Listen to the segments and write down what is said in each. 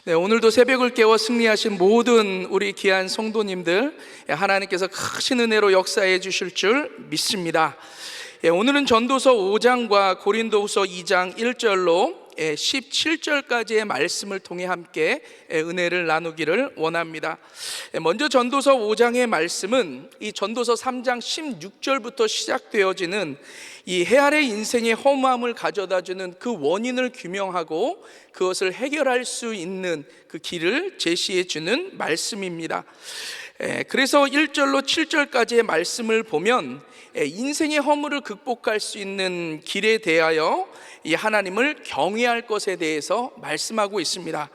네, 오늘도 새벽을 깨워 승리하신 모든 우리 귀한 성도님들, 하나님께서 크신 은혜로 역사해 주실 줄 믿습니다. 오늘은 전도서 5장과 고린도후서 2장 1절로 17절까지의 말씀을 통해 함께 은혜를 나누기를 원합니다. 먼저 전도서 5장의 말씀은 이 전도서 3장 16절부터 시작되어지는 이 헤아의 인생의 허무함을 가져다주는 그 원인을 규명하고 그것을 해결할 수 있는 그 길을 제시해 주는 말씀입니다. 그래서 1절로 7절까지의 말씀을 보면 인생의 허물을 극복할 수 있는 길에 대하여 이 하나님을 경외할 것에 대해서 말씀하고 있습니다.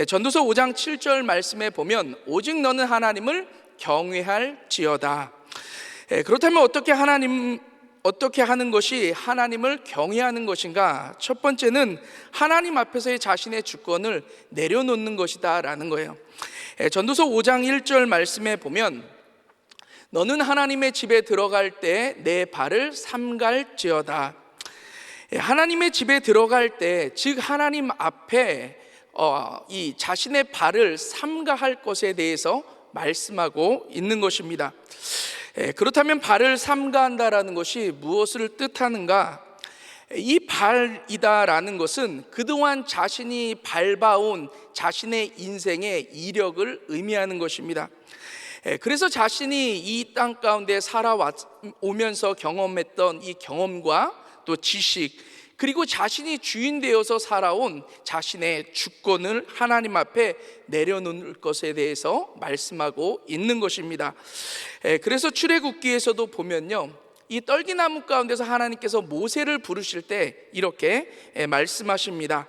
전도서 5장 7절 말씀에 보면 오직 너는 하나님을 경외할지어다. 그렇다면 어떻게 하는 것이 하나님을 경외하는 것인가? 첫 번째는 하나님 앞에서의 자신의 주권을 내려놓는 것이다 라는 거예요. 전도서 5장 1절 말씀에 보면 너는 하나님의 집에 들어갈 때 내 발을 삼갈지어다. 하나님의 집에 들어갈 때, 즉 하나님 앞에 이 자신의 발을 삼가할 것에 대해서 말씀하고 있는 것입니다. 그렇다면 발을 삼가한다라는 것이 무엇을 뜻하는가? 이 발이다라는 것은 그동안 자신이 밟아온 자신의 인생의 이력을 의미하는 것입니다. 그래서 자신이 이 땅 가운데 살아오면서 경험했던 이 경험과 또 지식, 그리고 자신이 주인 되어서 살아온 자신의 주권을 하나님 앞에 내려놓을 것에 대해서 말씀하고 있는 것입니다. 그래서 출애굽기에서도 보면요, 이 떨기나무 가운데서 하나님께서 모세를 부르실 때 이렇게 말씀하십니다.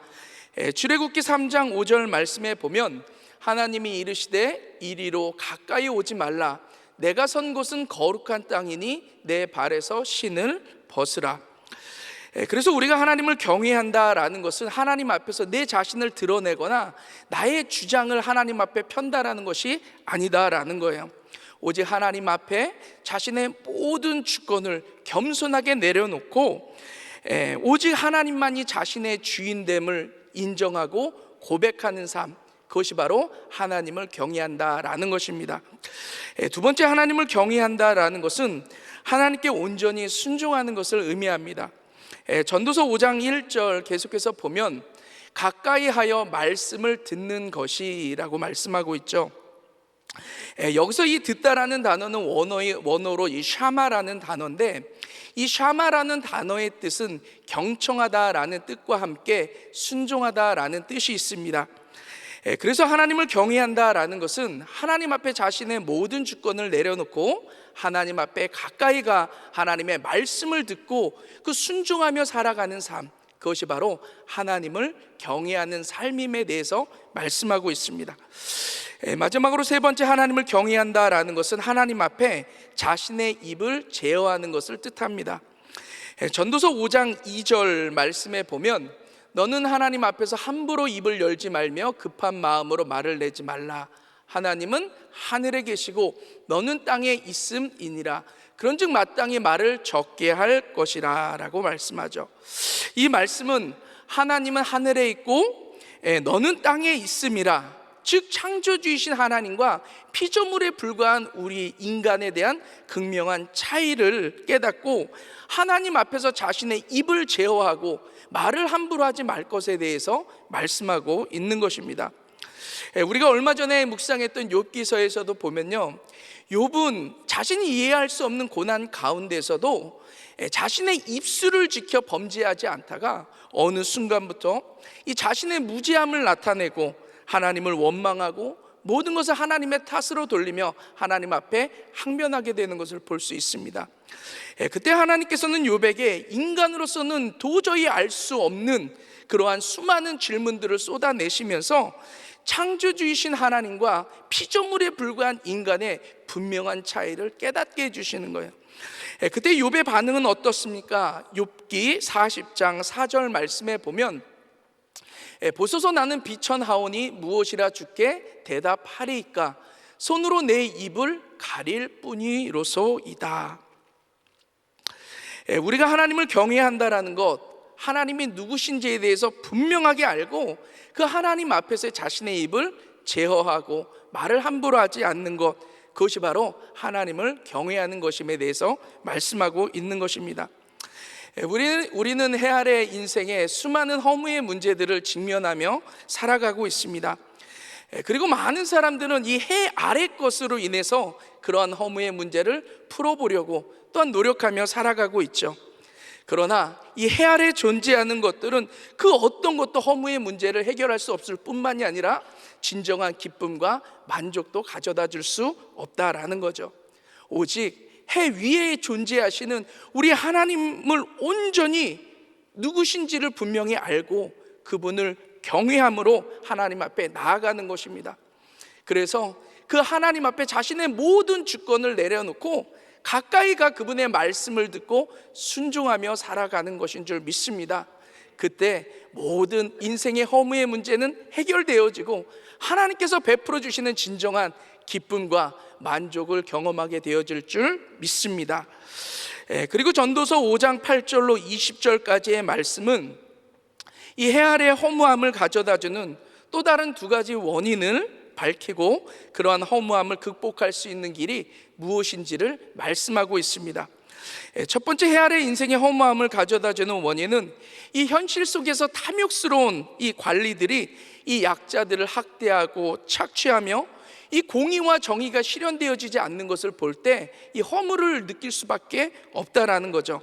출애굽기 3장 5절 말씀에 보면 하나님이 이르시되 이리로 가까이 오지 말라. 내가 선 곳은 거룩한 땅이니 내 발에서 신을 벗으라. 그래서 우리가 하나님을 경외한다라는 것은 하나님 앞에서 내 자신을 드러내거나 나의 주장을 하나님 앞에 편다라는 것이 아니다라는 거예요. 오직 하나님 앞에 자신의 모든 주권을 겸손하게 내려놓고 오직 하나님만이 자신의 주인됨을 인정하고 고백하는 삶, 그것이 바로 하나님을 경외한다라는 것입니다. 두 번째, 하나님을 경외한다라는 것은 하나님께 온전히 순종하는 것을 의미합니다. 전도서 5장 1절 계속해서 보면 가까이 하여 말씀을 듣는 것이라고 말씀하고 있죠. 여기서 이 듣다라는 단어는 원어로 이 샤마라는 단어인데, 이 샤마라는 단어의 뜻은 경청하다라는 뜻과 함께 순종하다라는 뜻이 있습니다. 그래서 하나님을 경외한다라는 것은 하나님 앞에 자신의 모든 주권을 내려놓고 하나님 앞에 가까이 가 하나님의 말씀을 듣고 그 순종하며 살아가는 삶, 그것이 바로 하나님을 경외하는 삶임에 대해서 말씀하고 있습니다. 마지막으로 세 번째, 하나님을 경외한다라는 것은 하나님 앞에 자신의 입을 제어하는 것을 뜻합니다. 전도서 5장 2절 말씀에 보면 너는 하나님 앞에서 함부로 입을 열지 말며 급한 마음으로 말을 내지 말라. 하나님은 하늘에 계시고 너는 땅에 있음이니라. 그런즉 마땅히 말을 적게 할 것이라 라고 말씀하죠. 이 말씀은 하나님은 하늘에 있고 너는 땅에 있음이라, 즉 창조주이신 하나님과 피조물에 불과한 우리 인간에 대한 극명한 차이를 깨닫고 하나님 앞에서 자신의 입을 제어하고 말을 함부로 하지 말 것에 대해서 말씀하고 있는 것입니다. 우리가 얼마 전에 묵상했던 욥기서에서도 보면요, 욥은 자신이 이해할 수 없는 고난 가운데서도 자신의 입술을 지켜 범죄하지 않다가 어느 순간부터 이 자신의 무지함을 나타내고 하나님을 원망하고 모든 것을 하나님의 탓으로 돌리며 하나님 앞에 항변하게 되는 것을 볼 수 있습니다. 그때 하나님께서는 욥에게 인간으로서는 도저히 알 수 없는 그러한 수많은 질문들을 쏟아내시면서 창조주이신 하나님과 피조물에 불과한 인간의 분명한 차이를 깨닫게 해주시는 거예요. 그때 욥의 반응은 어떻습니까? 욥기 40장 4절 말씀에 보면 보소서 나는 비천하오니 무엇이라 주께 대답하리이까? 손으로 내 입을 가릴 뿐이로소이다. 우리가 하나님을 경외한다라는 것, 하나님이 누구신지에 대해서 분명하게 알고 그 하나님 앞에서 자신의 입을 제어하고 말을 함부로 하지 않는 것, 그것이 바로 하나님을 경외하는 것임에 대해서 말씀하고 있는 것입니다. 우리는 해 아래 인생에 수많은 허무의 문제들을 직면하며 살아가고 있습니다. 그리고 많은 사람들은 이 해 아래 것으로 인해서 그러한 허무의 문제를 풀어보려고 또한 노력하며 살아가고 있죠. 그러나 이 해 아래 존재하는 것들은 그 어떤 것도 허무의 문제를 해결할 수 없을 뿐만이 아니라 진정한 기쁨과 만족도 가져다 줄 수 없다라는 거죠. 오직 해 위에 존재하시는 우리 하나님을 온전히 누구신지를 분명히 알고 그분을 경외함으로 하나님 앞에 나아가는 것입니다. 그래서 그 하나님 앞에 자신의 모든 주권을 내려놓고 가까이 가 그분의 말씀을 듣고 순종하며 살아가는 것인 줄 믿습니다. 그때 모든 인생의 허무의 문제는 해결되어지고 하나님께서 베풀어 주시는 진정한 기쁨과 만족을 경험하게 되어질 줄 믿습니다. 그리고 전도서 5장 8절로 20절까지의 말씀은 이 해 아래 허무함을 가져다주는 또 다른 두 가지 원인을 밝히고 그러한 허무함을 극복할 수 있는 길이 무엇인지를 말씀하고 있습니다. 첫 번째, 해 아래 인생의 허무함을 가져다주는 원인은 이 현실 속에서 탐욕스러운 이 관리들이 이 약자들을 학대하고 착취하며 이 공의와 정의가 실현되어지지 않는 것을 볼 때 이 허무를 느낄 수밖에 없다라는 거죠.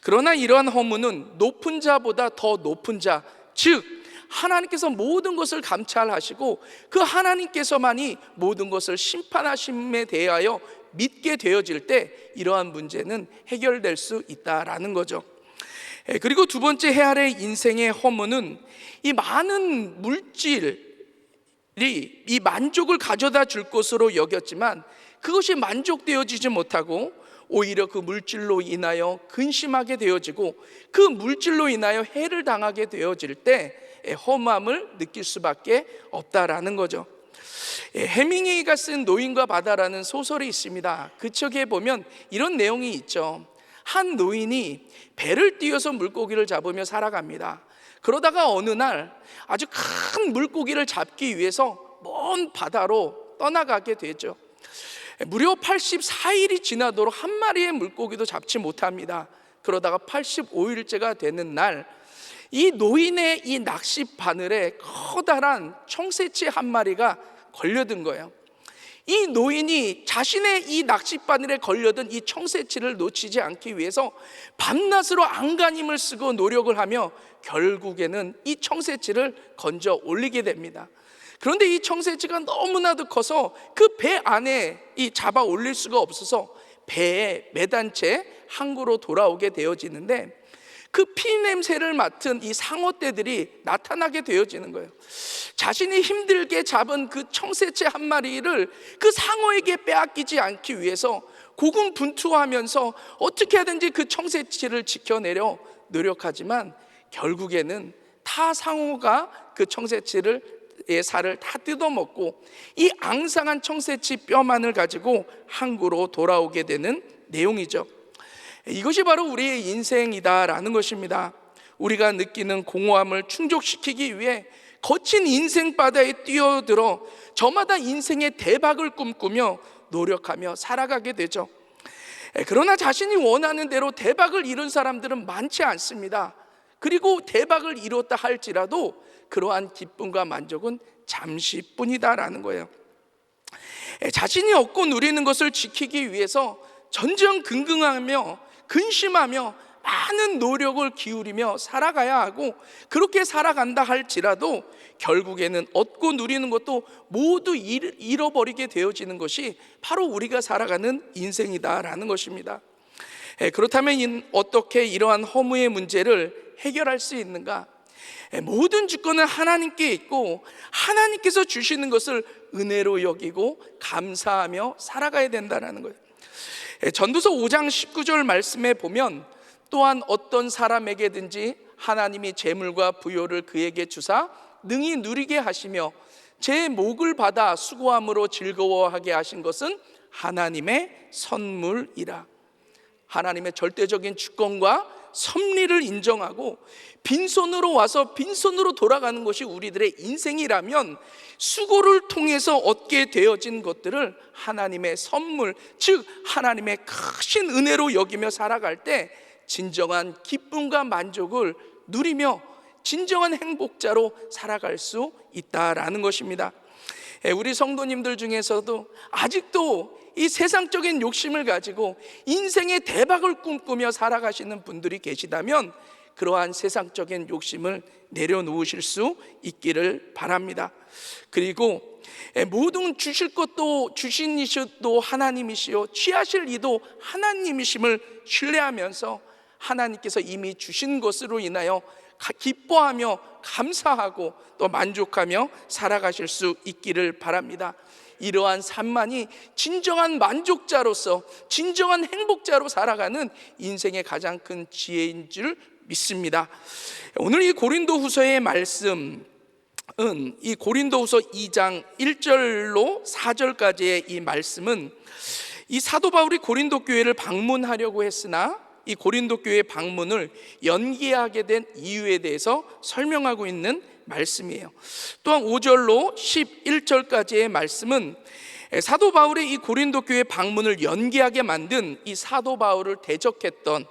그러나 이러한 허무는 높은 자보다 더 높은 자, 즉 하나님께서 모든 것을 감찰하시고 그 하나님께서만이 모든 것을 심판하심에 대하여 믿게 되어질 때 이러한 문제는 해결될 수 있다라는 거죠. 그리고 두 번째, 해 아래 인생의 허무는 이 많은 물질이 이 만족을 가져다 줄 것으로 여겼지만 그것이 만족되어지지 못하고 오히려 그 물질로 인하여 근심하게 되어지고 그 물질로 인하여 해를 당하게 되어질 때 허무함을 느낄 수밖에 없다라는 거죠. 해밍웨이가 쓴 노인과 바다라는 소설이 있습니다. 그 책에 보면 이런 내용이 있죠. 한 노인이 배를 띄워서 물고기를 잡으며 살아갑니다. 그러다가 어느 날 아주 큰 물고기를 잡기 위해서 먼 바다로 떠나가게 되죠. 무려 84일이 지나도록 한 마리의 물고기도 잡지 못합니다. 그러다가 85일째가 되는 날, 이 노인의 이 낚시 바늘에 커다란 청새치 한 마리가 걸려든 거예요. 이 노인이 자신의 이 낚시 바늘에 걸려든 이 청새치를 놓치지 않기 위해서 밤낮으로 안간힘을 쓰고 노력을 하며 결국에는 이 청새치를 건져 올리게 됩니다. 그런데 이 청새치가 너무나도 커서 그 배 안에 이 잡아 올릴 수가 없어서 배에 매단 채 항구로 돌아오게 되어지는데 그 피냄새를 맡은 이 상어떼들이 나타나게 되어지는 거예요. 자신이 힘들게 잡은 그 청새치 한 마리를 그 상어에게 빼앗기지 않기 위해서 고군분투하면서 어떻게 하든지 그 청새치를 지켜내려 노력하지만 결국에는 타 상어가 그 청새치를 의 살을 다 뜯어먹고 이 앙상한 청새치 뼈만을 가지고 항구로 돌아오게 되는 내용이죠. 이것이 바로 우리의 인생이다라는 것입니다. 우리가 느끼는 공허함을 충족시키기 위해 거친 인생 바다에 뛰어들어 저마다 인생의 대박을 꿈꾸며 노력하며 살아가게 되죠. 그러나 자신이 원하는 대로 대박을 이룬 사람들은 많지 않습니다. 그리고 대박을 이뤘다 할지라도 그러한 기쁨과 만족은 잠시뿐이다라는 거예요. 자신이 얻고 누리는 것을 지키기 위해서 전전긍긍하며 근심하며 많은 노력을 기울이며 살아가야 하고 그렇게 살아간다 할지라도 결국에는 얻고 누리는 것도 모두 잃어버리게 되어지는 것이 바로 우리가 살아가는 인생이다라는 것입니다. 그렇다면 어떻게 이러한 허무의 문제를 해결할 수 있는가? 모든 주권은 하나님께 있고 하나님께서 주시는 것을 은혜로 여기고 감사하며 살아가야 된다는 거예요. 전도서 5장 19절 말씀에 보면 또한 어떤 사람에게든지 하나님이 재물과 부요를 그에게 주사 능히 누리게 하시며 제 목을 받아 수고함으로 즐거워하게 하신 것은 하나님의 선물이라. 하나님의 절대적인 주권과 섭리를 인정하고 빈손으로 와서 빈손으로 돌아가는 것이 우리들의 인생이라면 수고를 통해서 얻게 되어진 것들을 하나님의 선물, 즉 하나님의 크신 은혜로 여기며 살아갈 때 진정한 기쁨과 만족을 누리며 진정한 행복자로 살아갈 수 있다라는 것입니다. 우리 성도님들 중에서도 아직도 이 세상적인 욕심을 가지고 인생의 대박을 꿈꾸며 살아가시는 분들이 계시다면 그러한 세상적인 욕심을 내려놓으실 수 있기를 바랍니다. 그리고 모든 주실 것도 주신 이시도 하나님이시요 취하실 이도 하나님이심을 신뢰하면서 하나님께서 이미 주신 것으로 인하여 기뻐하며 감사하고 또 만족하며 살아가실 수 있기를 바랍니다. 이러한 삶만이 진정한 만족자로서 진정한 행복자로 살아가는 인생의 가장 큰 지혜인 줄 믿습니다. 오늘 이 고린도후서의 말씀은 이 고린도후서 2장 1절로 4절까지의 이 말씀은 이 사도 바울이 고린도 교회를 방문하려고 했으나 이 고린도 교회 방문을 연기하게 된 이유에 대해서 설명하고 있는 말씀이에요. 또한 5절로 11절까지의 말씀은 사도 바울의 이 고린도 교회 방문을 연기하게 만든 이 사도 바울을 대적했던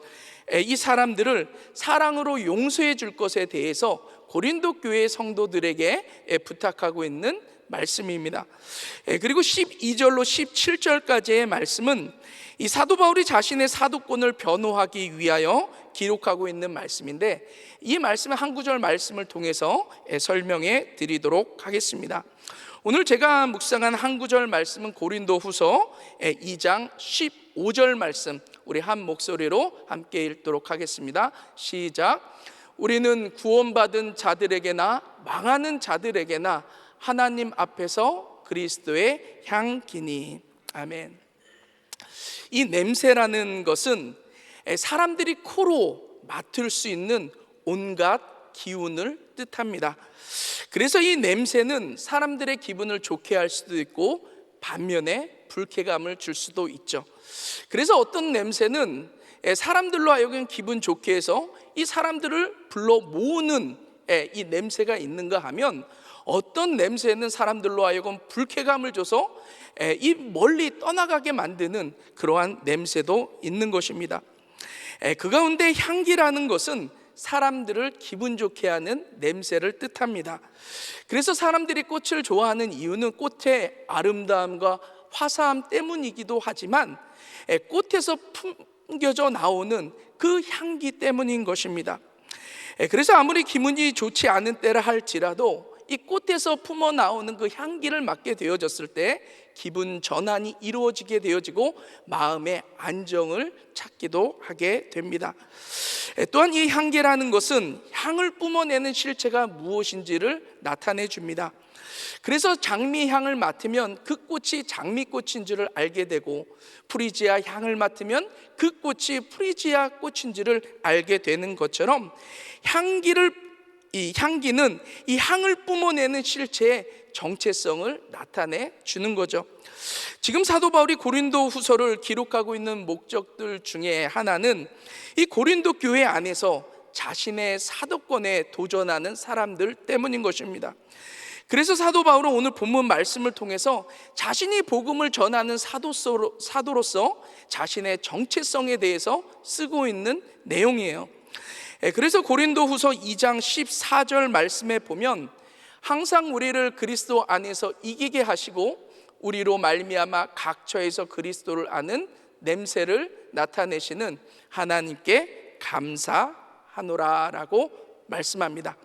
이 사람들을 사랑으로 용서해 줄 것에 대해서 고린도 교회 성도들에게 부탁하고 있는 말씀입니다. 그리고 12절로 17절까지의 말씀은 이 사도 바울이 자신의 사도권을 변호하기 위하여 기록하고 있는 말씀인데 이 말씀은 한 구절 말씀을 통해서 설명해 드리도록 하겠습니다. 오늘 제가 묵상한 한 구절 말씀은 고린도후서 2장 15절 말씀, 우리 한 목소리로 함께 읽도록 하겠습니다. 시작. 우리는 구원받은 자들에게나 망하는 자들에게나 하나님 앞에서 그리스도의 향기니. 아멘. 이 냄새라는 것은 사람들이 코로 맡을 수 있는 온갖 기운을 뜻합니다. 그래서 이 냄새는 사람들의 기분을 좋게 할 수도 있고 반면에 불쾌감을 줄 수도 있죠. 그래서 어떤 냄새는 사람들로 하여금 기분 좋게 해서 이 사람들을 불러 모으는 이 냄새가 있는가 하면 어떤 냄새는 사람들로 하여금 불쾌감을 줘서 이 멀리 떠나가게 만드는 그러한 냄새도 있는 것입니다. 그 가운데 향기라는 것은 사람들을 기분 좋게 하는 냄새를 뜻합니다. 그래서 사람들이 꽃을 좋아하는 이유는 꽃의 아름다움과 화사함 때문이기도 하지만 꽃에서 풍겨져 나오는 그 향기 때문인 것입니다. 그래서 아무리 기분이 좋지 않은 때라 할지라도 이 꽃에서 품어 나오는 그 향기를 맡게 되어졌을 때 기분 전환이 이루어지게 되어지고 마음의 안정을 찾기도 하게 됩니다. 또한 이 향기라는 것은 향을 뿜어내는 실체가 무엇인지를 나타내 줍니다. 그래서 장미향을 맡으면 그 꽃이 장미꽃인 줄을 알게 되고 프리지아 향을 맡으면 그 꽃이 프리지아 꽃인 줄을 알게 되는 것처럼 이 향기는 이 향을 뿜어내는 실체의 정체성을 나타내 주는 거죠. 지금 사도 바울이 고린도 후서를 기록하고 있는 목적들 중에 하나는 이 고린도 교회 안에서 자신의 사도권에 도전하는 사람들 때문인 것입니다. 그래서 사도 바울은 오늘 본문 말씀을 통해서 자신이 복음을 전하는 사도로서 자신의 정체성에 대해서 쓰고 있는 내용이에요. 그래서 고린도후서 2장 14절 말씀에 보면 항상 우리를 그리스도 안에서 이기게 하시고 우리로 말미암아 각처에서 그리스도를 아는 냄새를 나타내시는 하나님께 감사하노라라고 말씀합니다.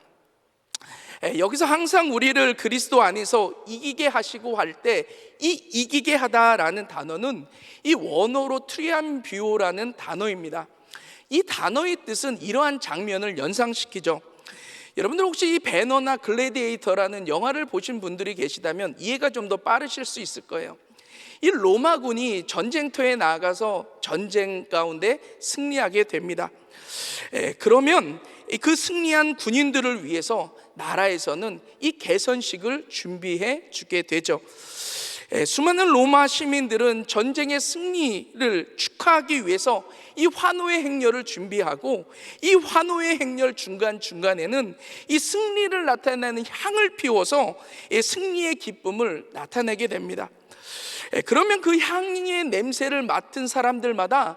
여기서 항상 우리를 그리스도 안에서 이기게 하시고 할 때 이 이기게 하다라는 단어는 이 원어로 트리암뷰라는 단어입니다. 이 단어의 뜻은 이러한 장면을 연상시키죠. 여러분들 혹시 이 배너나 글래디에이터라는 영화를 보신 분들이 계시다면 이해가 좀 더 빠르실 수 있을 거예요. 이 로마군이 전쟁터에 나가서 전쟁 가운데 승리하게 됩니다. 그러면 그 승리한 군인들을 위해서 나라에서는 이 개선식을 준비해 주게 되죠. 수많은 로마 시민들은 전쟁의 승리를 축하하기 위해서 이 환호의 행렬을 준비하고, 이 환호의 행렬 중간중간에는 이 승리를 나타내는 향을 피워서 승리의 기쁨을 나타내게 됩니다. 그러면 그 향의 냄새를 맡은 사람들마다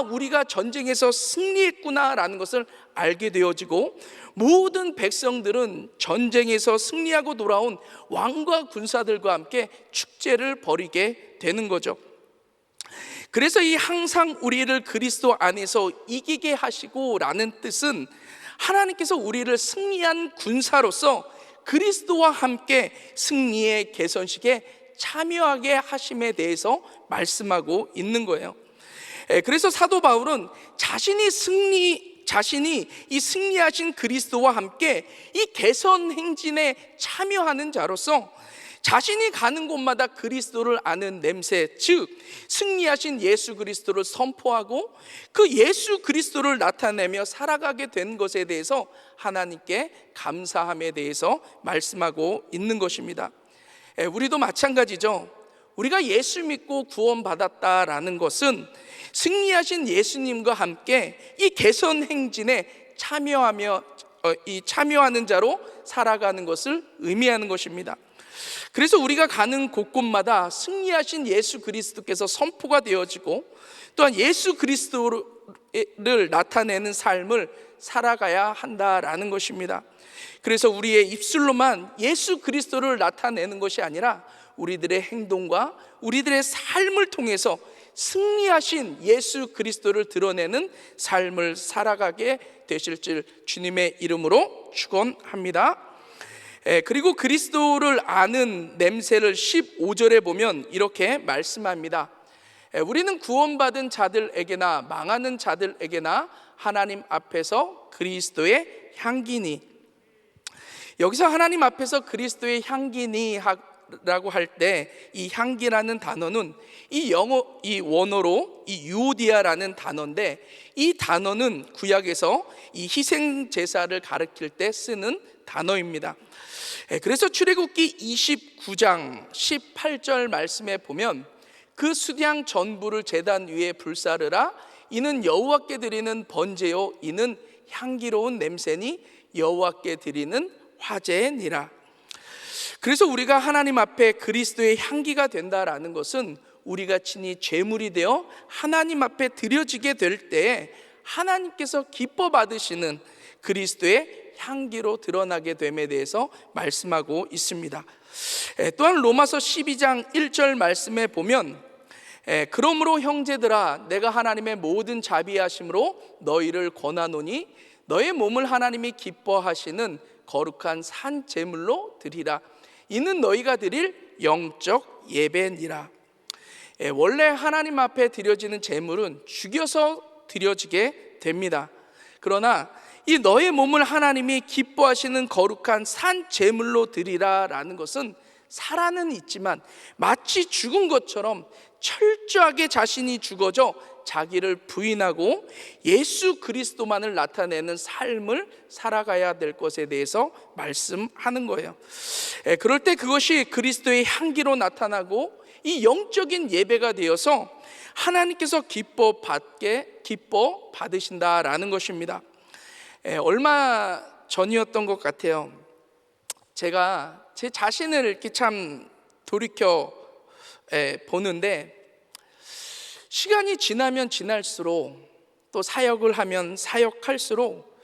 우리가 전쟁에서 승리했구나라는 것을 알게 되어지고, 모든 백성들은 전쟁에서 승리하고 돌아온 왕과 군사들과 함께 축제를 벌이게 되는 거죠. 그래서 이 항상 우리를 그리스도 안에서 이기게 하시고 라는 뜻은, 하나님께서 우리를 승리한 군사로서 그리스도와 함께 승리의 개선식에 참여하게 하심에 대해서 말씀하고 있는 거예요. 그래서 사도 바울은 자신이 이 승리하신 그리스도와 함께 이 개선 행진에 참여하는 자로서 자신이 가는 곳마다 그리스도를 아는 냄새, 즉 승리하신 예수 그리스도를 선포하고 그 예수 그리스도를 나타내며 살아가게 된 것에 대해서 하나님께 감사함에 대해서 말씀하고 있는 것입니다. 우리도 마찬가지죠. 우리가 예수 믿고 구원받았다라는 것은 승리하신 예수님과 함께 이 개선 행진에 참여하는 자로 살아가는 것을 의미하는 것입니다. 그래서 우리가 가는 곳곳마다 승리하신 예수 그리스도께서 선포가 되어지고, 또한 예수 그리스도를 나타내는 삶을 살아가야 한다라는 것입니다. 그래서 우리의 입술로만 예수 그리스도를 나타내는 것이 아니라 우리들의 행동과 우리들의 삶을 통해서 승리하신 예수 그리스도를 드러내는 삶을 살아가게 되실 줄 주님의 이름으로 축원합니다. 그리고 그리스도를 아는 냄새를 15절에 보면 이렇게 말씀합니다. 우리는 구원받은 자들에게나 망하는 자들에게나 하나님 앞에서 그리스도의 향기니. 여기서 하나님 앞에서 그리스도의 향기니 라고 할 때 이 향기라는 단어는 이 원어로 이 유오디아라는 단어인데, 이 단어는 구약에서 이 희생 제사를 가리킬 때 쓰는 단어입니다. 그래서 출애굽기 29장 18절 말씀에 보면 그 수량 전부를 제단 위에 불사르라. 이는 여호와께 드리는 번제요 이는 향기로운 냄새니 여호와께 드리는 화제니라. 그래서 우리가 하나님 앞에 그리스도의 향기가 된다라는 것은 우리가 친히 제물이 되어 하나님 앞에 드려지게 될 때에 하나님께서 기뻐 받으시는 그리스도의 향기로 드러나게 됨에 대해서 말씀하고 있습니다. 또한 로마서 12장 1절 말씀에 보면 그러므로 형제들아 내가 하나님의 모든 자비하심으로 너희를 권하노니 너의 몸을 하나님이 기뻐하시는 거룩한 산 제물로 드리라. 이는 너희가 드릴 영적 예배니라. 원래 하나님 앞에 드려지는 제물은 죽여서 드려지게 됩니다. 그러나 이 너의 몸을 하나님이 기뻐하시는 거룩한 산 제물로 드리라 라는 것은 살아는 있지만 마치 죽은 것처럼 철저하게 자신이 죽어져 자기를 부인하고 예수 그리스도만을 나타내는 삶을 살아가야 될 것에 대해서 말씀하는 거예요. 그럴 때 그것이 그리스도의 향기로 나타나고 이 영적인 예배가 되어서 하나님께서 기뻐 받으신다라는 것입니다. 얼마 전이었던 것 같아요. 제가 제 자신을 이렇게 참 돌이켜 보는데, 시간이 지나면 지날수록 또 사역을 하면 사역할수록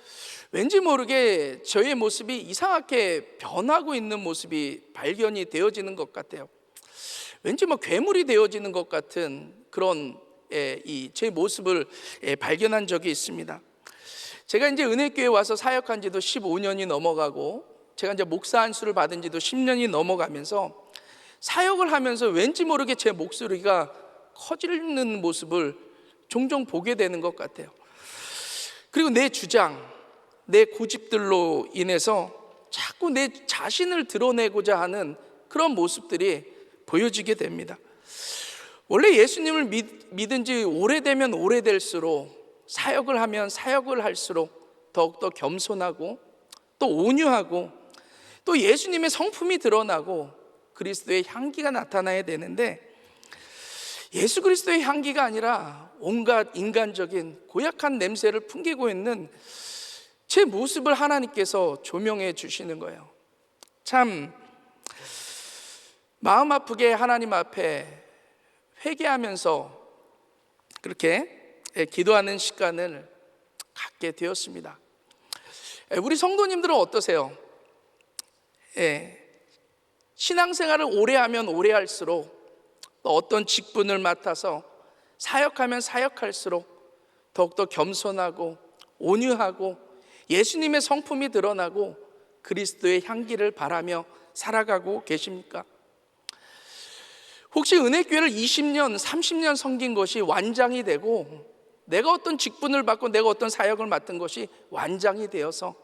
왠지 모르게 저의 모습이 이상하게 변하고 있는 모습이 발견이 되어지는 것 같아요. 왠지 괴물이 되어지는 것 같은 그런 제 모습을 발견한 적이 있습니다. 제가 이제 은혜교회 와서 사역한 지도 15년이 넘어가고, 제가 이제 목사 안수를 받은 지도 10년이 넘어가면서 사역을 하면서 왠지 모르게 제 목소리가 커지는 모습을 종종 보게 되는 것 같아요. 그리고 내 주장, 내 고집들로 인해서 자꾸 내 자신을 드러내고자 하는 그런 모습들이 보여지게 됩니다. 원래 예수님을 믿은 지 오래되면 오래될수록, 사역을 하면 사역을 할수록 더욱더 겸손하고 또 온유하고 또 예수님의 성품이 드러나고, 그리스도의 향기가 나타나야 되는데, 예수 그리스도의 향기가 아니라 온갖 인간적인 고약한 냄새를 풍기고 있는 제 모습을 하나님께서 조명해 주시는 거예요. 참 마음 아프게 하나님 앞에 회개하면서 그렇게 기도하는 시간을 갖게 되었습니다. 우리 성도님들은 어떠세요? 신앙생활을 오래 하면 오래 할수록, 또 어떤 직분을 맡아서 사역하면 사역할수록 더욱더 겸손하고 온유하고 예수님의 성품이 드러나고 그리스도의 향기를 바라며 살아가고 계십니까? 혹시 은혜교회를 20년, 30년 섬긴 것이 완장이 되고, 내가 어떤 직분을 받고 내가 어떤 사역을 맡은 것이 완장이 되어서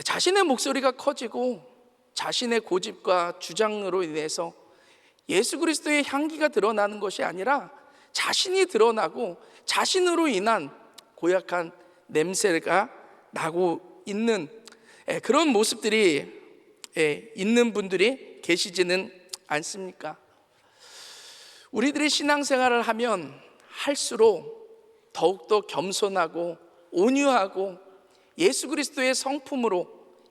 자신의 목소리가 커지고 자신의 고집과 주장으로 인해서 예수 그리스도의 향기가 드러나는 것이 아니라 자신이 드러나고 자신으로 인한 고약한 냄새가 나고 있는 그런 모습들이 있는 분들이 계시지는 않습니까? 우리들이 신앙생활을 하면 할수록 더욱더 겸손하고 온유하고 예수 그리스도의 성품으로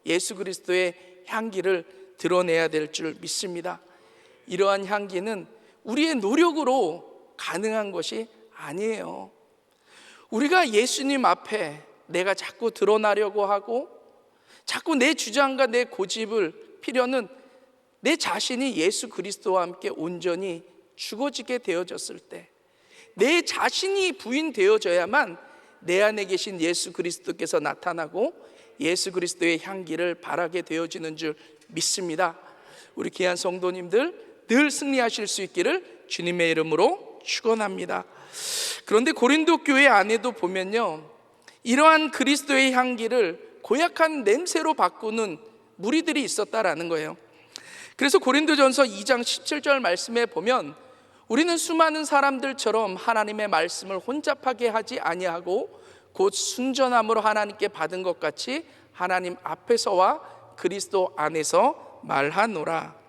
예수 그리스도의 향기를 드러내야 될 줄 믿습니다. 이러한 향기는 우리의 노력으로 가능한 것이 아니에요. 우리가 예수님 앞에 내가 자꾸 드러나려고 하고 자꾸 내 주장과 내 고집을 피려는 내 자신이 예수 그리스도와 함께 온전히 죽어지게 되어졌을 때, 내 자신이 부인되어져야만 내 안에 계신 예수 그리스도께서 나타나고 예수 그리스도의 향기를 바라게 되어지는 줄 믿습니다. 우리 귀한 성도님들 늘 승리하실 수 있기를 주님의 이름으로 축원합니다. 그런데 고린도 교회 안에도 보면요, 이러한 그리스도의 향기를 고약한 냄새로 바꾸는 무리들이 있었다라는 거예요. 그래서 고린도전서 2장 17절 말씀에 보면, 우리는 수많은 사람들처럼 하나님의 말씀을 혼잡하게 하지 아니하고 곧 순전함으로 하나님께 받은 것 같이 하나님 앞에서와 그리스도 안에서 말하노라.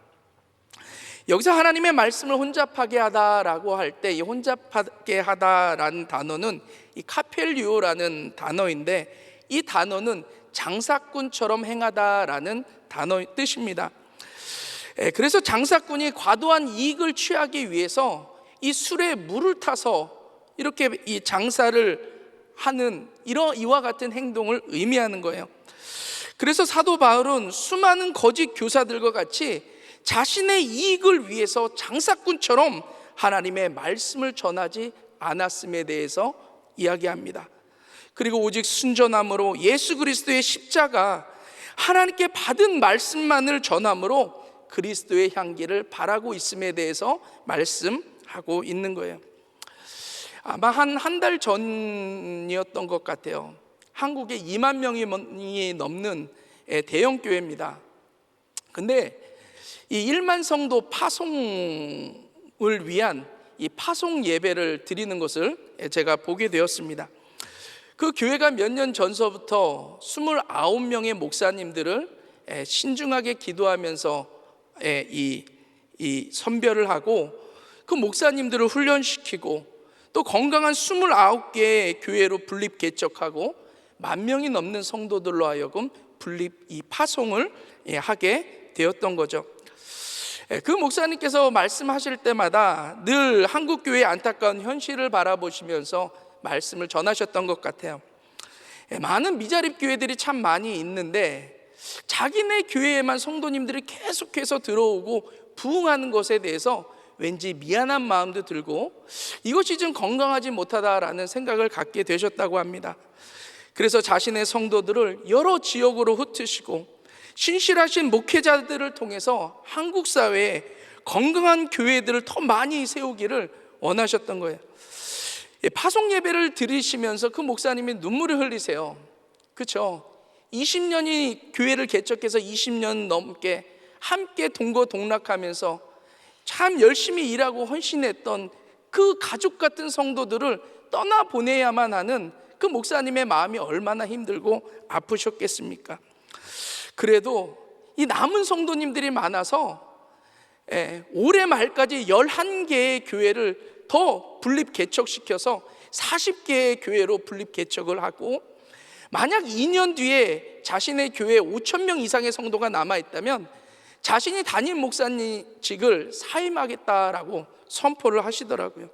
여기서 하나님의 말씀을 혼잡하게 하다라고 할 때, 이 혼잡하게 하다라는 단어는 이 카펠리오라는 단어인데, 이 단어는 장사꾼처럼 행하다라는 단어의 뜻입니다. 그래서 장사꾼이 과도한 이익을 취하기 위해서 이 술에 물을 타서 이렇게 이 장사를 하는 이와 같은 행동을 의미하는 거예요. 그래서 사도 바울은 수많은 거짓 교사들과 같이 자신의 이익을 위해서 장사꾼처럼 하나님의 말씀을 전하지 않았음에 대해서 이야기합니다. 그리고 오직 순전함으로 예수 그리스도의 십자가, 하나님께 받은 말씀만을 전함으로 그리스도의 향기를 바라고 있음에 대해서 말씀하고 있는 거예요. 아마 한 달 전이었던 것 같아요. 한국에 2만 명이 넘는 대형 교회입니다. 근데 이 1만 성도 파송을 위한 이 파송 예배를 드리는 것을 제가 보게 되었습니다. 그 교회가 몇 년 전서부터 29명의 목사님들을 신중하게 기도하면서 이 선별을 하고 그 목사님들을 훈련시키고 또 건강한 29개의 교회로 분립 개척하고 10,000명이 넘는 성도들로 하여금 분립 이 파송을 하게 되었던 거죠. 그 목사님께서 말씀하실 때마다 늘 한국 교회의 안타까운 현실을 바라보시면서 말씀을 전하셨던 것 같아요. 많은 미자립 교회들이 참 많이 있는데 자기네 교회에만 성도님들이 계속해서 들어오고 부흥하는 것에 대해서 왠지 미안한 마음도 들고 이것이 좀 건강하지 못하다라는 생각을 갖게 되셨다고 합니다. 그래서 자신의 성도들을 여러 지역으로 흩으시고 신실하신 목회자들을 통해서 한국 사회에 건강한 교회들을 더 많이 세우기를 원하셨던 거예요. 파송 예배를 들으시면서 그 목사님이 눈물을 흘리세요. 그렇죠? 20년이 교회를 개척해서 20년 넘게 함께 동거동락하면서 참 열심히 일하고 헌신했던 그 가족 같은 성도들을 떠나보내야만 하는 그 목사님의 마음이 얼마나 힘들고 아프셨겠습니까? 그래도 이 남은 성도님들이 많아서 올해 말까지 11개의 교회를 더 분립 개척시켜서 40개의 교회로 분립 개척을 하고, 만약 2년 뒤에 자신의 교회에 5,000명 이상의 성도가 남아있다면 자신이 담임 목사님직을 사임하겠다라고 선포를 하시더라고요.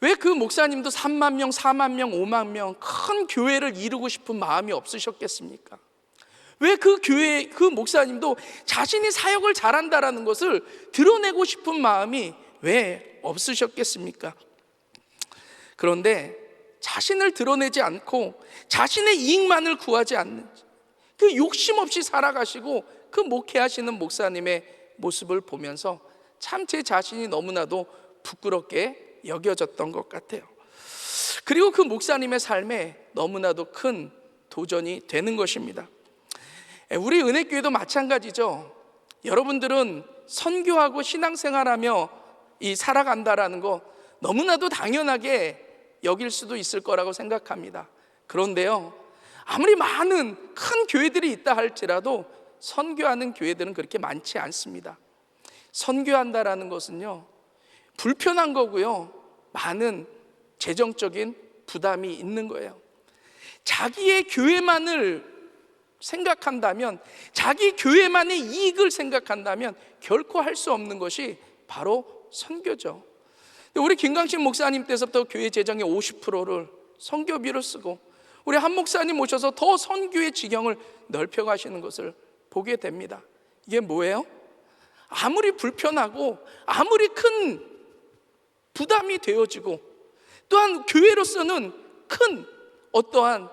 왜 그 목사님도 3만 명, 4만 명, 5만 명 큰 교회를 이루고 싶은 마음이 없으셨겠습니까? 왜 그 목사님도 자신이 사역을 잘한다라는 것을 드러내고 싶은 마음이 왜 없으셨겠습니까? 그런데 자신을 드러내지 않고 자신의 이익만을 구하지 않는 그 욕심 없이 살아가시고 그 목회하시는 목사님의 모습을 보면서 참 제 자신이 너무나도 부끄럽게 여겨졌던 것 같아요. 그리고 그 목사님의 삶에 너무나도 큰 도전이 되는 것입니다. 우리 은혜교회도 마찬가지죠. 여러분들은 선교하고 신앙생활하며 살아간다라는 거 너무나도 당연하게 여길 수도 있을 거라고 생각합니다. 그런데요, 아무리 많은 큰 교회들이 있다 할지라도 선교하는 교회들은 그렇게 많지 않습니다. 선교한다라는 것은요, 불편한 거고요, 많은 재정적인 부담이 있는 거예요. 자기의 교회만을 생각한다면, 자기 교회만의 이익을 생각한다면 결코 할 수 없는 것이 바로 선교죠. 우리 김강신 목사님 때서부터 교회 재정의 50%를 선교비로 쓰고, 우리 한 목사님 오셔서 더 선교의 지경을 넓혀가시는 것을 보게 됩니다. 이게 뭐예요? 아무리 불편하고 아무리 큰 부담이 되어지고, 또한 교회로서는 큰 어떠한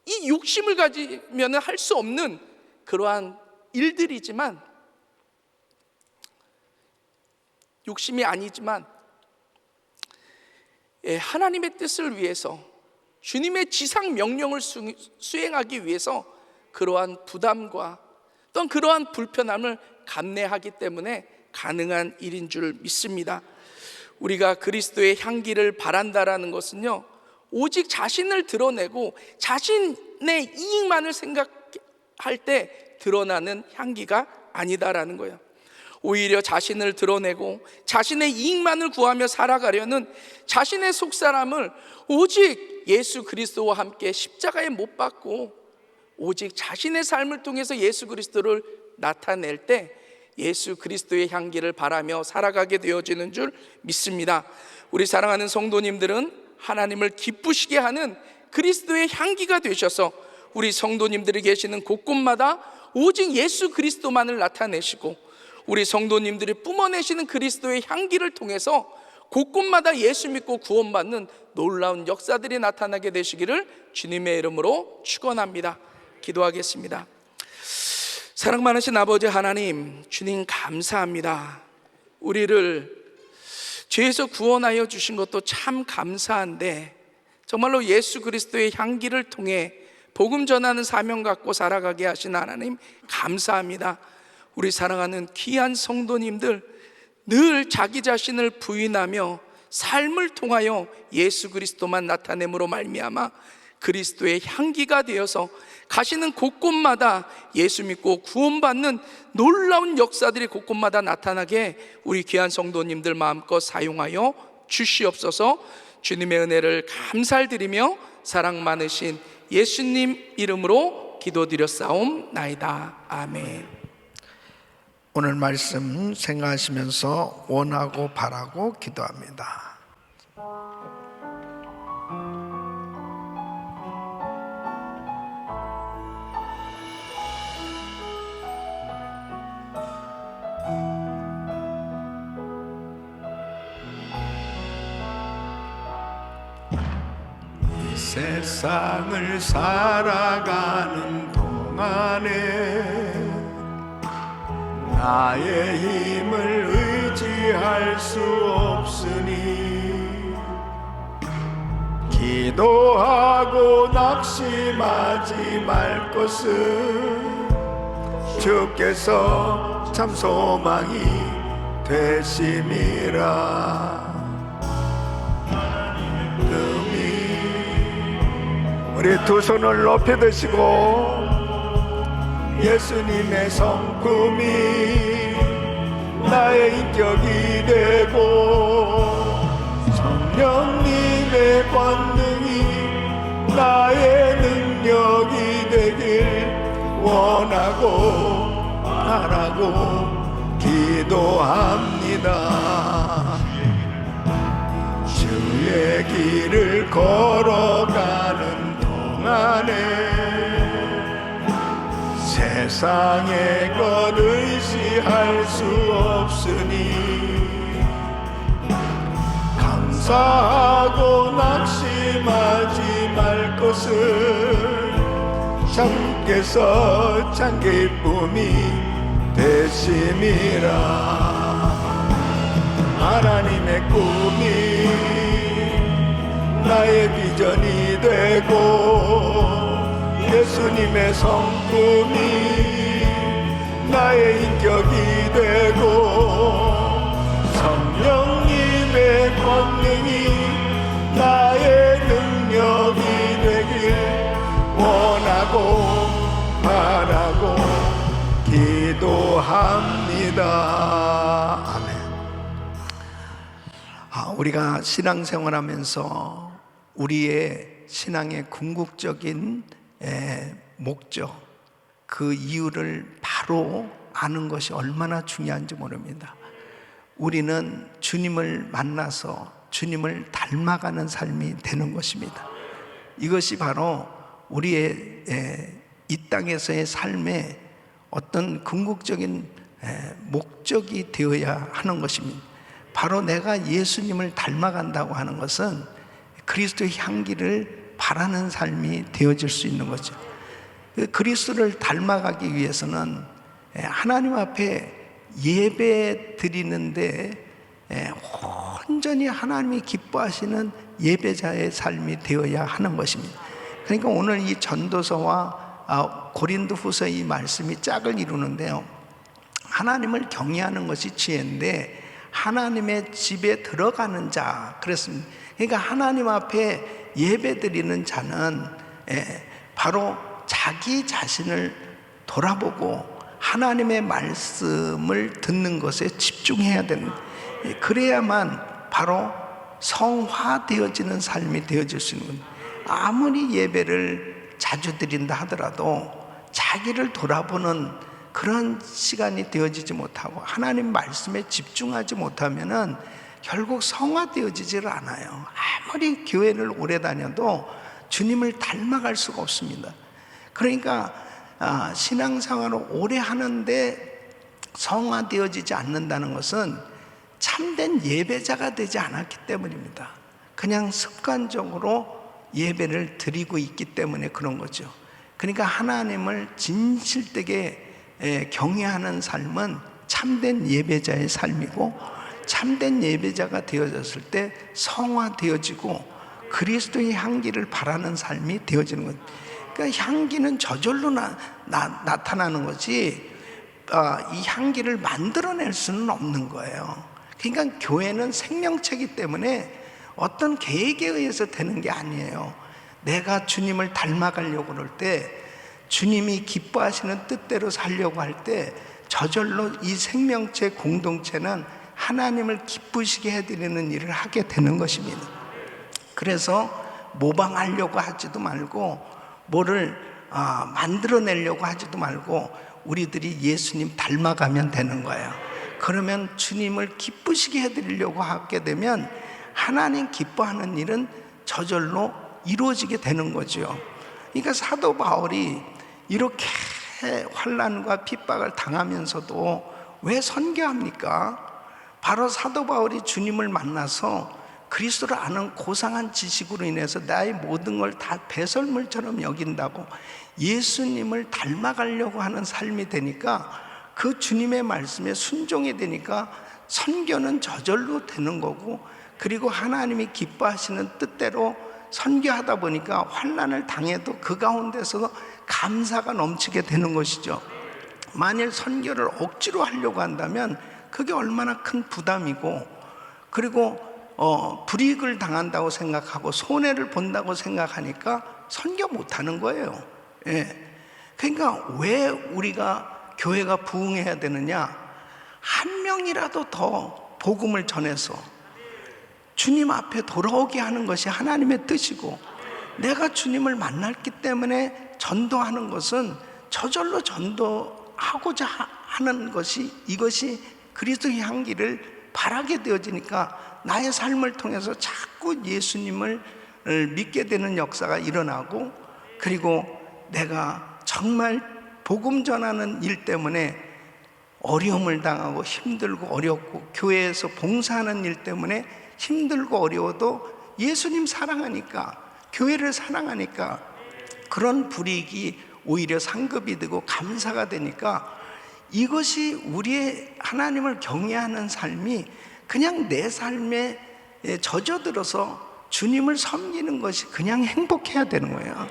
이 욕심을 가지면 할 수 없는 그러한 일들이지만, 욕심이 아니지만 하나님의 뜻을 위해서, 주님의 지상 명령을 수행하기 위해서 그러한 부담과 또한 그러한 불편함을 감내하기 때문에 가능한 일인 줄 믿습니다. 우리가 그리스도의 향기를 바란다라는 것은요, 오직 자신을 드러내고 자신의 이익만을 생각할 때 드러나는 향기가 아니다라는 거예요. 오히려 자신을 드러내고 자신의 이익만을 구하며 살아가려는 자신의 속사람을 오직 예수 그리스도와 함께 십자가에 못 박고 오직 자신의 삶을 통해서 예수 그리스도를 나타낼 때 예수 그리스도의 향기를 바라며 살아가게 되어지는 줄 믿습니다. 우리 사랑하는 성도님들은 하나님을 기쁘시게 하는 그리스도의 향기가 되셔서 우리 성도님들이 계시는 곳곳마다 오직 예수 그리스도만을 나타내시고, 우리 성도님들이 뿜어내시는 그리스도의 향기를 통해서 곳곳마다 예수 믿고 구원받는 놀라운 역사들이 나타나게 되시기를 주님의 이름으로 축원합니다. 기도하겠습니다. 사랑 많으신 아버지 하나님, 주님 감사합니다. 우리를 죄에서 구원하여 주신 것도 참 감사한데, 정말로 예수 그리스도의 향기를 통해 복음 전하는 사명 갖고 살아가게 하신 하나님 감사합니다. 우리 사랑하는 귀한 성도님들, 늘 자기 자신을 부인하며 삶을 통하여 예수 그리스도만 나타냄으로 말미암아 그리스도의 향기가 되어서 가시는 곳곳마다 예수 믿고 구원받는 놀라운 역사들이 곳곳마다 나타나게 우리 귀한 성도님들 마음껏 사용하여 주시옵소서. 주님의 은혜를 감사드리며 사랑 많으신 예수님 이름으로 기도드렸사옵나이다. 아멘. 오늘 말씀 생각하시면서 원하고 바라고 기도합니다. 이 세상을 살아가는 동안에 나의 힘을 의지할 수 없으니 기도하고 낙심하지 말 것은 주께서 참 소망이 되심이라. 우리 두 손을 높이 드시고 예수님의 성품이 원하고 바라고 기도합니다. 주의 길을 걸어가는 동안에 세상의 것 의지할 수 없으니 감사하고 낙심하지 말 것을 주께서 참 기쁨이 되심이라. 하나님의 꿈이 나의 비전이 되고 예수님의 성품이 나의 인격이 되고 성령님의 권능이 나의 능력이 되길 원하고 바라고 기도합니다. 아멘. 우리가 신앙생활하면서 우리의 신앙의 궁극적인 목적, 그 이유를 바로 아는 것이 얼마나 중요한지 모릅니다. 우리는 주님을 만나서 주님을 닮아가는 삶이 되는 것입니다. 이것이 바로 우리의 이 땅에서의 삶의 어떤 궁극적인 목적이 되어야 하는 것입니다. 바로 내가 예수님을 닮아간다고 하는 것은 그리스도의 향기를 바라는 삶이 되어질 수 있는 거죠. 그리스도를 닮아가기 위해서는 하나님 앞에 예배 드리는데 온전히 하나님이 기뻐하시는 예배자의 삶이 되어야 하는 것입니다. 그러니까 오늘 이 전도서와 고린도후서 이 말씀이 짝을 이루는데요, 하나님을 경외하는 것이 지혜인데 하나님의 집에 들어가는 자 그랬습니다. 그러니까 하나님 앞에 예배 드리는 자는 바로 자기 자신을 돌아보고 하나님의 말씀을 듣는 것에 집중해야 되는, 그래야만 바로 성화되어지는 삶이 되어질 수 있는 겁니다. 아무리 예배를 자주 드린다 하더라도 자기를 돌아보는 그런 시간이 되어지지 못하고 하나님 말씀에 집중하지 못하면은 결국 성화되어지질 않아요. 아무리 교회를 오래 다녀도 주님을 닮아갈 수가 없습니다. 그러니까 신앙생활을 오래 하는데 성화되어지지 않는다는 것은 참된 예배자가 되지 않았기 때문입니다. 그냥 습관적으로 예배를 드리고 있기 때문에 그런 거죠. 그러니까 하나님을 진실되게 경외하는 삶은 참된 예배자의 삶이고, 참된 예배자가 되어졌을 때 성화되어지고 그리스도의 향기를 바라는 삶이 되어지는 것. 그러니까 향기는 저절로 나타나는 거지 이 향기를 만들어낼 수는 없는 거예요. 그러니까 교회는 생명체이기 때문에 어떤 계획에 의해서 되는 게 아니에요. 내가 주님을 닮아가려고 그럴 때, 주님이 기뻐하시는 뜻대로 살려고 할 때 저절로 이 생명체 공동체는 하나님을 기쁘시게 해드리는 일을 하게 되는 것입니다. 그래서 모방하려고 하지도 말고 뭐를 만들어내려고 하지도 말고 우리들이 예수님 닮아가면 되는 거예요. 그러면 주님을 기쁘시게 해드리려고 하게 되면 하나님 기뻐하는 일은 저절로 이루어지게 되는 거죠. 그러니까 사도 바울이 이렇게 환난과 핍박을 당하면서도 왜 선교합니까? 바로 사도 바울이 주님을 만나서 그리스도를 아는 고상한 지식으로 인해서 나의 모든 걸 다 배설물처럼 여긴다고 예수님을 닮아가려고 하는 삶이 되니까, 그 주님의 말씀에 순종이 되니까 선교는 저절로 되는 거고, 그리고 하나님이 기뻐하시는 뜻대로 선교하다 보니까 환난을 당해도 그 가운데서 감사가 넘치게 되는 것이죠. 만일 선교를 억지로 하려고 한다면 그게 얼마나 큰 부담이고, 그리고 불이익을 당한다고 생각하고 손해를 본다고 생각하니까 선교 못하는 거예요. 그러니까 왜 우리가 교회가 부흥해야 되느냐? 한 명이라도 더 복음을 전해서 주님 앞에 돌아오게 하는 것이 하나님의 뜻이고, 내가 주님을 만났기 때문에 전도하는 것은 저절로 전도하고자 하는 것이, 이것이 그리스도의 향기를 바라게 되어지니까 나의 삶을 통해서 자꾸 예수님을 믿게 되는 역사가 일어나고, 그리고 내가 정말 복음 전하는 일 때문에 어려움을 당하고 힘들고 어렵고, 교회에서 봉사하는 일 때문에 힘들고 어려워도 예수님 사랑하니까, 교회를 사랑하니까 그런 불이익이 오히려 상급이 되고 감사가 되니까, 이것이 우리의 하나님을 경외하는 삶이 그냥 내 삶에 젖어들어서 주님을 섬기는 것이 그냥 행복해야 되는 거예요.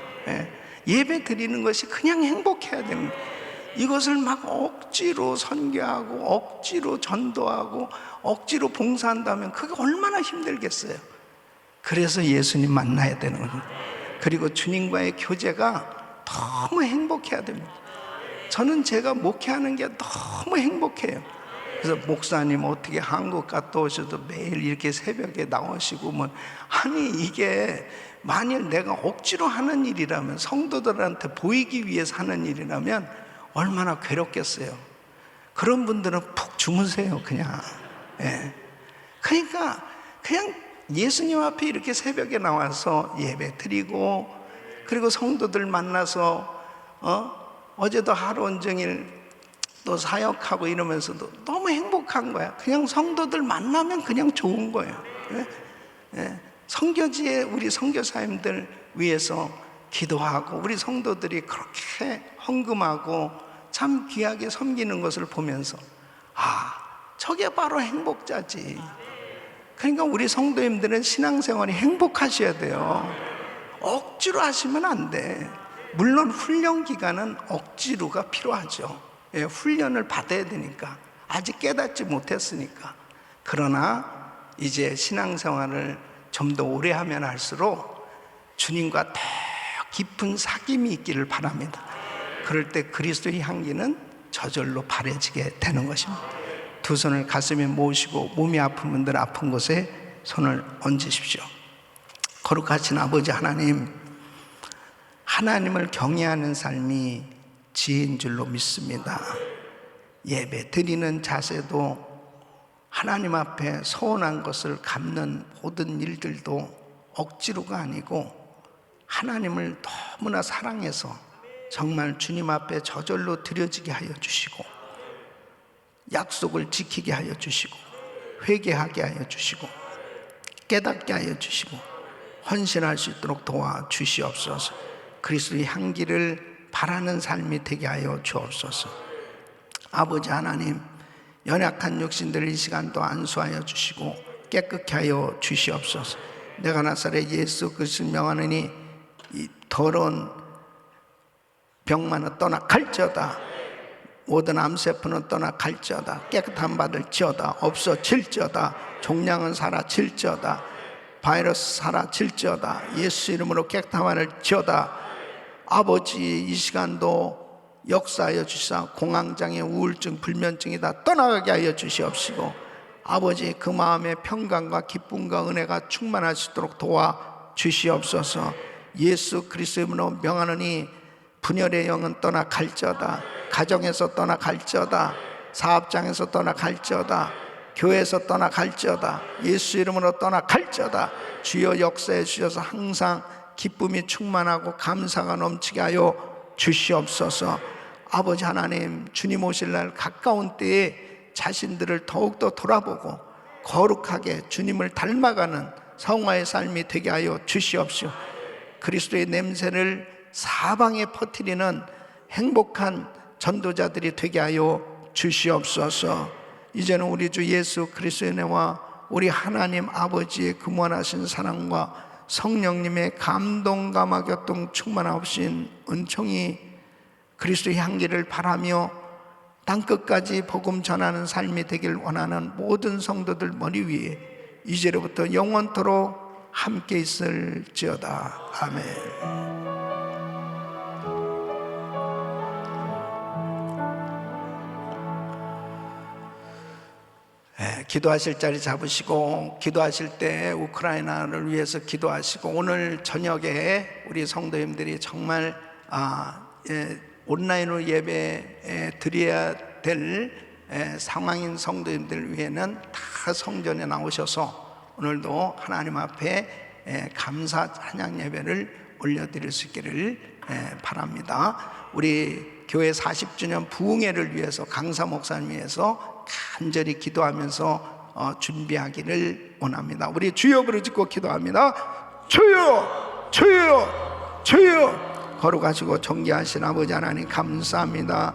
예배 드리는 것이 그냥 행복해야 되는 거예요. 이것을 막 억지로 선교하고 억지로 전도하고 억지로 봉사한다면 그게 얼마나 힘들겠어요. 그래서 예수님 만나야 되는 거예요. 그리고 주님과의 교제가 너무 행복해야 됩니다. 저는 제가 목회하는 게 너무 행복해요. 그래서 목사님 어떻게 한국 갔다 오셔도 매일 이렇게 새벽에 나오시고 뭐, 아니 이게 만일 내가 억지로 하는 일이라면, 성도들한테 보이기 위해서 하는 일이라면 얼마나 괴롭겠어요. 그런 분들은 푹 주무세요 그냥. 그러니까 그냥 예수님 앞에 이렇게 새벽에 나와서 예배 드리고, 그리고 성도들 만나서 어제도 하루 온종일 또 사역하고 이러면서도 너무 행복한 거야. 그냥 성도들 만나면 그냥 좋은 거예요. 선교지에 우리 선교사님들 위해서 기도하고, 우리 성도들이 그렇게 헌금하고 참 귀하게 섬기는 것을 보면서, 저게 바로 행복자지. 그러니까 우리 성도님들은 신앙생활이 행복하셔야 돼요. 억지로 하시면 안 돼. 물론 훈련 기간은 억지로가 필요하죠. 훈련을 받아야 되니까, 아직 깨닫지 못했으니까. 그러나 이제 신앙생활을 좀 더 오래 하면 할수록 주님과 더 깊은 사귐이 있기를 바랍니다. 그럴 때 그리스도의 향기는 저절로 바래지게 되는 것입니다. 두 손을 가슴에 모으시고 몸이 아픈 분들 아픈 곳에 손을 얹으십시오. 거룩하신 아버지 하나님, 하나님을 경외하는 삶이 지혜인 줄로 믿습니다. 예배 드리는 자세도, 하나님 앞에 서운한 것을 갚는 모든 일들도 억지로가 아니고 하나님을 너무나 사랑해서 정말 주님 앞에 저절로 드려지게 하여 주시고, 약속을 지키게 하여 주시고, 회개하게 하여 주시고, 깨닫게 하여 주시고, 헌신할 수 있도록 도와 주시옵소서. 그리스도의 향기를 바라는 삶이 되게 하여 주옵소서. 아버지 하나님, 연약한 육신들을 이 시간도 안수하여 주시고 깨끗게 하여 주시옵소서. 내가 나사렛 예수 그리스도 명하노니 이 더러운 병만은 떠나 갈지어다. 모든 암세포는 떠나 갈지어다. 깨끗함 받을지어다. 없어질지어다. 종양은 사라질지어다. 바이러스 사라질지어다. 예수 이름으로 깨끗함 받을지어다. 아버지, 이 시간도 역사하여 주시사 공황장애, 우울증, 불면증이 다 떠나가게 하여 주시옵시고, 아버지 그 마음에 평강과 기쁨과 은혜가 충만하시도록 도와 주시옵소서. 예수 그리스도의 이름으로 명하노니 분열의 영은 떠나 갈지어다. 가정에서 떠나 갈지어다. 사업장에서 떠나 갈지어다. 교회에서 떠나 갈지어다. 예수 이름으로 떠나 갈지어다. 주여 역사해 주셔서 항상 기쁨이 충만하고 감사가 넘치게 하여 주시옵소서. 아버지 하나님, 주님 오실 날 가까운 때에 자신들을 더욱더 돌아보고 거룩하게 주님을 닮아가는 성화의 삶이 되게 하여 주시옵시오. 그리스도의 냄새를 사방에 퍼뜨리는 행복한 전도자들이 되게 하여 주시옵소서. 이제는 우리 주 예수 그리스도의 은혜와 우리 하나님 아버지의 그무한하신 사랑과 성령님의 감동 감화 교통 충만하신 은총이 그리스도의 향기를 바라며 땅끝까지 복음 전하는 삶이 되길 원하는 모든 성도들 머리 위에 이제로부터 영원토록 함께 있을지어다. 아멘. 기도하실 자리 잡으시고, 기도하실 때 우크라이나를 위해서 기도하시고, 오늘 저녁에 우리 성도님들이 정말 온라인으로 예배 드려야 될 상황인 성도님들 위해는 다 성전에 나오셔서 오늘도 하나님 앞에 감사 찬양 예배를 올려드릴 수 있기를 바랍니다. 우리 교회 40주년 부흥회를 위해서 강사 목사님 위해서 간절히 기도하면서 준비하기를 원합니다. 우리 주여 부르짖고 기도합니다. 주여, 주여, 주여. 거룩하시고 존귀하신 아버지 하나님 감사합니다.